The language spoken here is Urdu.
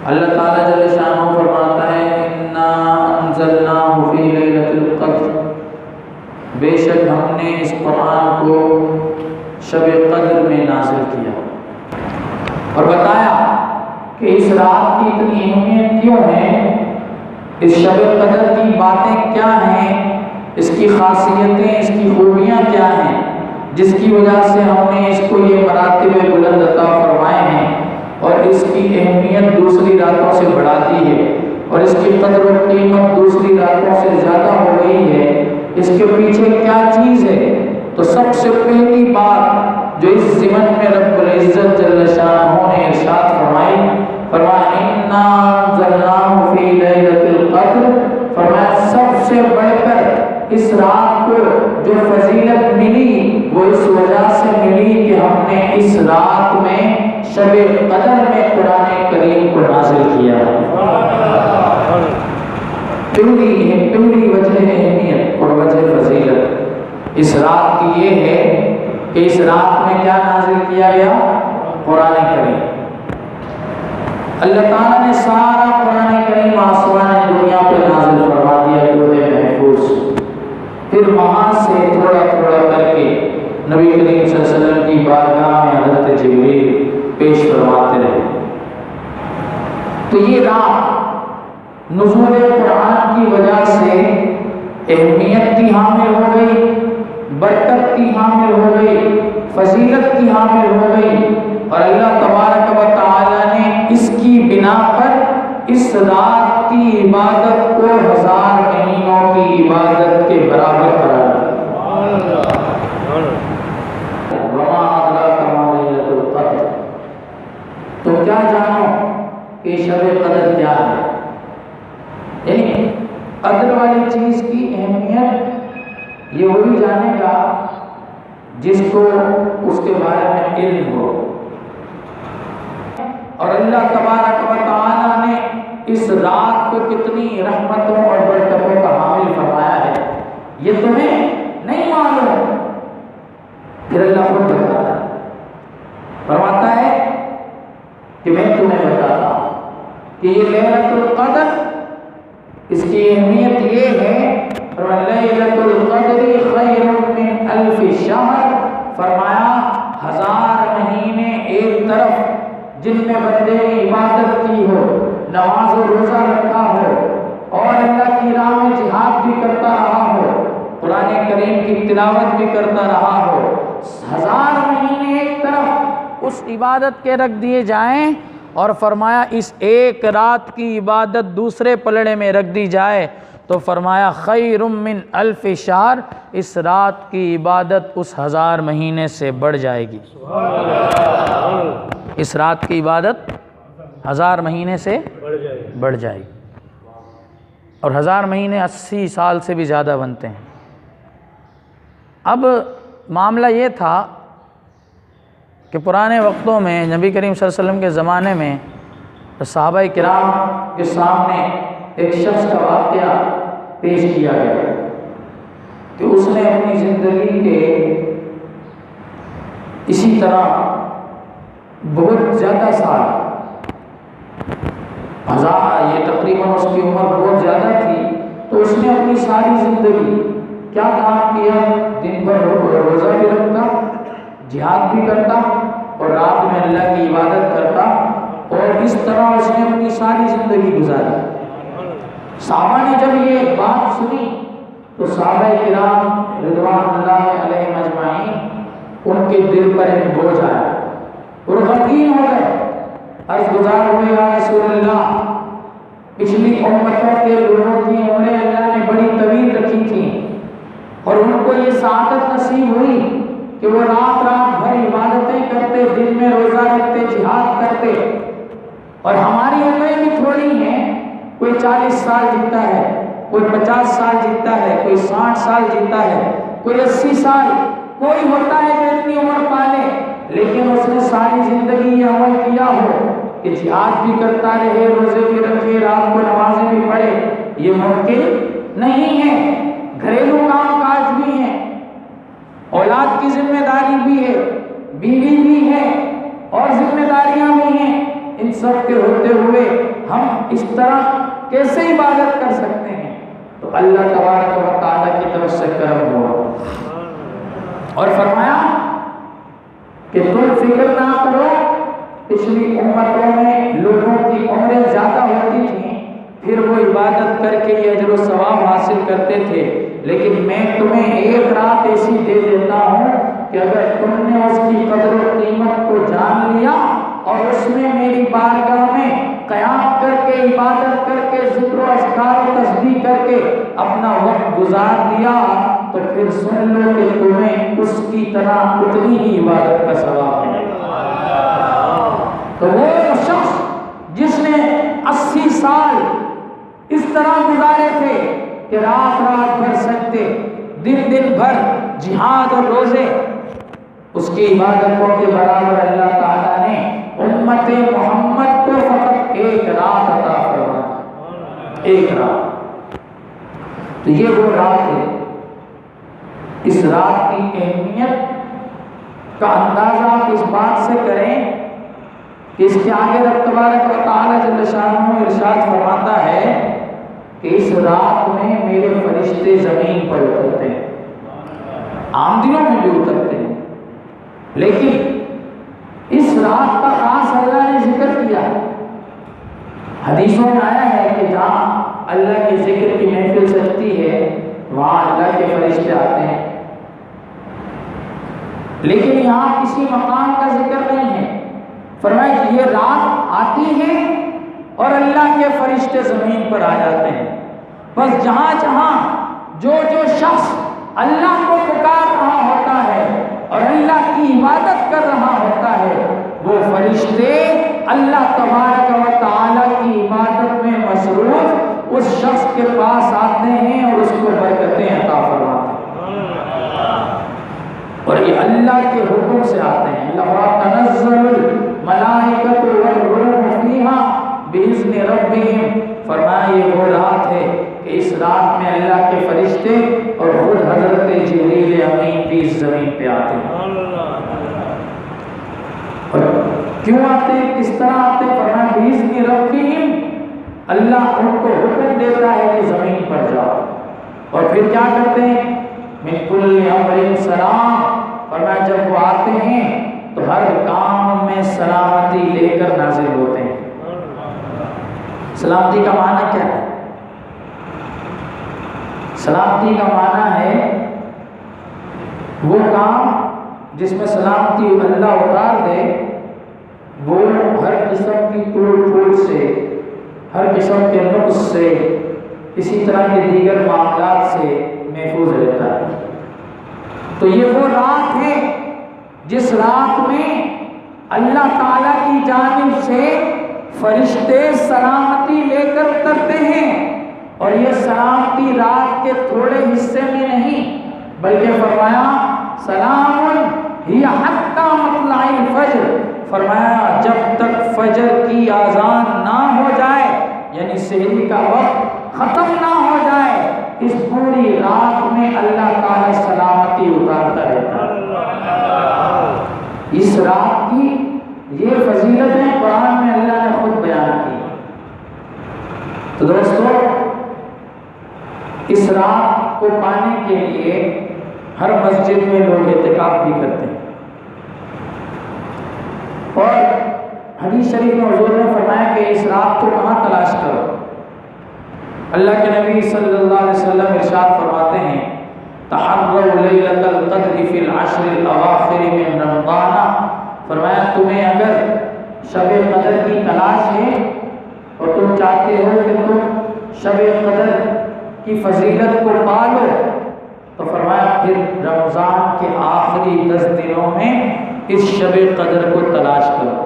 اللہ تعالیٰ جل شانہ فرماتا ہے اِنَّا أَنزَلْنَاهُ فِي لَيْلَةِ الْقَدْرِ، بے شک ہم نے اس قرآن کو شب قدر میں نازل کیا اور بتایا کہ اس رات کی اتنی اہمیت کیوں ہے، اس شب قدر کی باتیں کیا ہیں، اس کی خاصیتیں، اس کی خوبیاں کیا ہیں، جس کی وجہ سے ہم نے اس کو یہ مراتب بلند عطا فرمائے ہیں اور اس کی اہمیت دوسری راتوں سے بڑھا دی ہے اور اس کی قدر و قیمت دوسری راتوں سے زیادہ ہو گئی ہے۔ اس کے پیچھے کیا چیز ہے؟ تو سب سے پہلی بات جو اس ضمن میں رب العزت جل شانہ نے ارشاد فرمائی، فرمایا اِنَّا أَنزَلْنَاهُ فِي لَيْلَةِ الْقَدْرِ، فرمایا سب سے بڑھ کر اس رات کو جو فضیلت ملی وہ اس وجہ سے ملی کہ ہم نے اس رات میں شب قدر میں قرآن کریم کو نازل کیا ہے۔ پہلی وجہ اہمیت اور وجہ فضیلت اس رات کی یہ ہے کہ اس رات میں کیا نازل کیا گیا؟ قرآن کریم۔ اللہ تعالیٰ نے سارا قرآن کریم آسمان دنیا پہ نازل فرما دیا لوح محفوظ، پھر وہاں سے تھوڑا تھوڑا کر کے نبی کریم صلی اللہ علیہ وسلم کی بارگاہ میں حضرت جبریل پیش فرماتے رہے۔ تو یہ رات نزول قرآن کی وجہ سے اہمیت کی حامل ہو گئی، برکت کی حامل ہو گئی، فضیلت کی حامل ہو گئی، اور اللہ تبارک و تعالی نے اس کی بنا پر اس رات کی عبادت کو 1000 مہینوں کی عبادت کے برابر قرار دیا۔ وما ادراک ما لیلۃ القدر، تو کیا جانو کہ شب قدر کیا ہے؟ یعنی قدر والی چیز کی اہمیت یہ وہی جانے گا جس کو اس کے بارے میں علم ہو، اور اللہ تبارک و تعالی نے اس رات کو کتنی رحمتوں اور برکتوں کا حامل فرمایا ہے یہ تمہیں نہیں معلوم، پھر اللہ خود بتاتا ہے، فرماتا ہے کہ میں تمہیں بتاتا ہوں کہ یہ لیلۃ القدر، اس کی اہمیت یہ ہے، لیلۃ القدر خیر من الف شہر، فرمایا 1000 مہینے ایک طرف جن میں بندے نے عبادت کی ہو، نماز و روزہ رکھا ہو اور اللہ کی راہ میں جہاد بھی کرتا رہا ہو، قرآن کریم کی تلاوت بھی کرتا رہا ہو، 1000 مہینے ایک طرف اس عبادت کے رکھ دیے جائیں، اور فرمایا اس ایک رات کی عبادت دوسرے پلڑے میں رکھ دی جائے تو فرمایا خیر من الف شہر، اس رات کی عبادت اس 1000 مہینے سے بڑھ جائے گی۔ اس رات کی عبادت 1000 مہینے سے بڑھ جائے گی، اور 1000 مہینے 80 سال سے بھی زیادہ بنتے ہیں۔ اب معاملہ یہ تھا کہ پرانے وقتوں میں نبی کریم صلی اللہ علیہ وسلم کے زمانے میں صحابہ کرام کے سامنے ایک شخص کا واقعہ پیش کیا گیا کہ اس نے اپنی زندگی کے اسی طرح بہت زیادہ سال، یہ تقریباً اس کی عمر بہت زیادہ تھی، تو اس نے اپنی ساری زندگی کیا کام کیا؟ دن بھر روزہ بھی رکھتا، جہاد بھی کرتا اور رات میں اللہ کی عبادت کرتا، اور اس طرح اس نے اپنی ساری زندگی گزاری۔ صحابہ نے جب یہ بات سنی تو صحابہ کرام رضوان اللہ علیہم اجمعین ان کے دل پر ایک بوجھ آیا اور غمگین ہو گئے، عرض گزار ہوئے یا رسول اللہ، پچھلی امتوں کے لوگوں کی عمریں اللہ نے بڑی طویل رکھی تھیں اور ان کو یہ سعادت نصیب ہوئی کہ وہ رات بھر عبادتیں کرتے، دن میں روزہ رکھتے، جہاد کرتے، اور ہماری عمریں بھی تھوڑی ہیں، کوئی 40 سال جیتا ہے، کوئی 50 سال جیتا ہے، کوئی 60 سال جیتا ہے، کوئی 80 سال، کوئی ہوتا ہے جو اتنی عمر پالے، لیکن اس نے ساری زندگی یہ عمل کیا ہو کہ جہاد بھی کرتا رہے، روزے بھی رکھے، رات کو نمازیں بھی پڑھے، یہ ممکن نہیں ہے۔ گھریلو کام کاج بھی ہیں، اولاد کی ذمہ داری بھی ہے، بیوی بھی ہے اور ذمہ داریاں بھی ہیں، ان سب کے ہوتے ہوئے ہم اس طرح کیسے عبادت کر سکتے ہیں؟ تو اللہ تبارک و تعالیٰ کی طرف سے کرم ہوا اور فرمایا کہ تم فکر نہ کرو، پچھلی امتوں میں لوگوں کی عمریں زیادہ ہوتی تھیں، پھر وہ عبادت کر کے یہ اجر و ثواب حاصل کرتے تھے، لیکن میں تمہیں ایک رات ایسی دے دیتا ہوں کہ اگر تم نے اس کی قدر و قیمت کو جان لیا اور اس میں میری بارگاہ میں قیام کر کے عبادت کر کے ذکر و اذکار و تسبیح کر کے اپنا وقت گزار دیا، تو پھر سن لو کہ تمہیں اس کی طرح اتنی ہی عبادت کا ثواب ہے۔ تو وہ شخص جس نے 80 سال اس طرح گزارے تھے کہ رات رات بھر سجدے، دن بھر جہاد اور روزے، اس کی عبادتوں کے برابر اللہ تعالیٰ نے امت محمد کو فقط ایک رات عطا فرمایا، ایک رات۔ تو یہ وہ رات ہے، اس رات کی اہمیت کا اندازہ آپ اس بات سے کریں کہ اس کے آگے رب تبارک و تعالیٰ جل شانہ ارشاد فرماتا ہے کہ اس رات میں میرے فرشتے زمین پر اترتے ہیں، عام دنوں میں بھی اترتے ہیں، لیکن اس رات کا خاص اللہ نے ذکر کیا۔ حدیثوں میں آیا ہے کہ جہاں اللہ کے ذکر کی محفل سجتی ہے وہاں اللہ کے فرشتے آتے ہیں، لیکن یہاں کسی مقام کا ذکر نہیں ہے۔ فرمایا کہ یہ رات آتی ہے اور اللہ کے فرشتے زمین پر آ جاتے ہیں، بس جہاں جہاں جو شخص اللہ کو پکار رہا ہوتا ہے اور اللہ کی عبادت کر رہا ہوتا ہے، وہ فرشتے اللہ تبارک و تعالیٰ کی عبادت میں مصروف اس شخص کے پاس آتے ہیں اور اس کو برکتیں عطا فرماتے ہیں، اور یہ اللہ کے حکم سے آتے ہیں۔ تنزل الملائکۃ والروح فیہا بإذن ربہم، فرمایا یہ وہ رات ہے کہ اس رات میں اللہ کے فرشتے اور خود حضرت جبریل امین بھی اس زمین پہ آتے ہیں۔ اور کیوں آتے ہیں، کس طرح آتے ہیں؟ فرمایا بإذن ربہم، اللہ ان کو حکم دیتا ہے کہ زمین پر جاؤ، اور پھر کیا کرتے ہیں؟ من کل امر سلام، فرمایا جب وہ آتے ہیں تو ہر کام میں سلامتی لے کر نازل ہوتے ہیں۔ سلامتی کا معنی کیا ہے؟ سلامتی کا معنی ہے وہ کام جس میں سلامتی اللہ اتار دے، وہ ہر قسم کی توڑ پھوڑ سے، ہر قسم کے نقص سے، اسی طرح کے دیگر معاملات سے محفوظ رہتا ہے۔ تو یہ وہ رات ہے جس رات میں اللہ تعالیٰ کی جانب سے فرشتے سلامتی لے کر اترتے ہیں، اور یہ سلامتی رات کے تھوڑے حصے میں نہیں بلکہ فرمایا سلام ہی حتی مطلع الفجر، فرمایا جب تک فجر کی اذان نہ ہو جائے، یعنی سحری کا وقت ختم نہ ہو جائے، اس پوری رات میں اللہ تعالیٰ سلامتی اتارتا رہتا ہے۔ اس رات کی یہ فضیلتیں قرآن میں اللہ نے خود بیان کی۔ تو دوستو، اس رات کو پانے کے لیے ہر مسجد میں لوگ اعتکاف بھی کرتے ہیں، اور حدیث شریف میں حضور نے فرمایا کہ اس رات کو کہاں تلاش کرو؟ اللہ کے نبی صلی اللہ علیہ وسلم ارشاد فرماتے ہیں تحروا لیلۃ القدر فی العشر الاواخر من رمضان، فرمایا تمہیں اگر شب قدر کی تلاش ہے اور تم چاہتے ہو کہ تم شب قدر کی فضیلت کو پالو، تو فرمایا پھر رمضان کے آخری 10 دنوں میں اس شب قدر کو تلاش کرو۔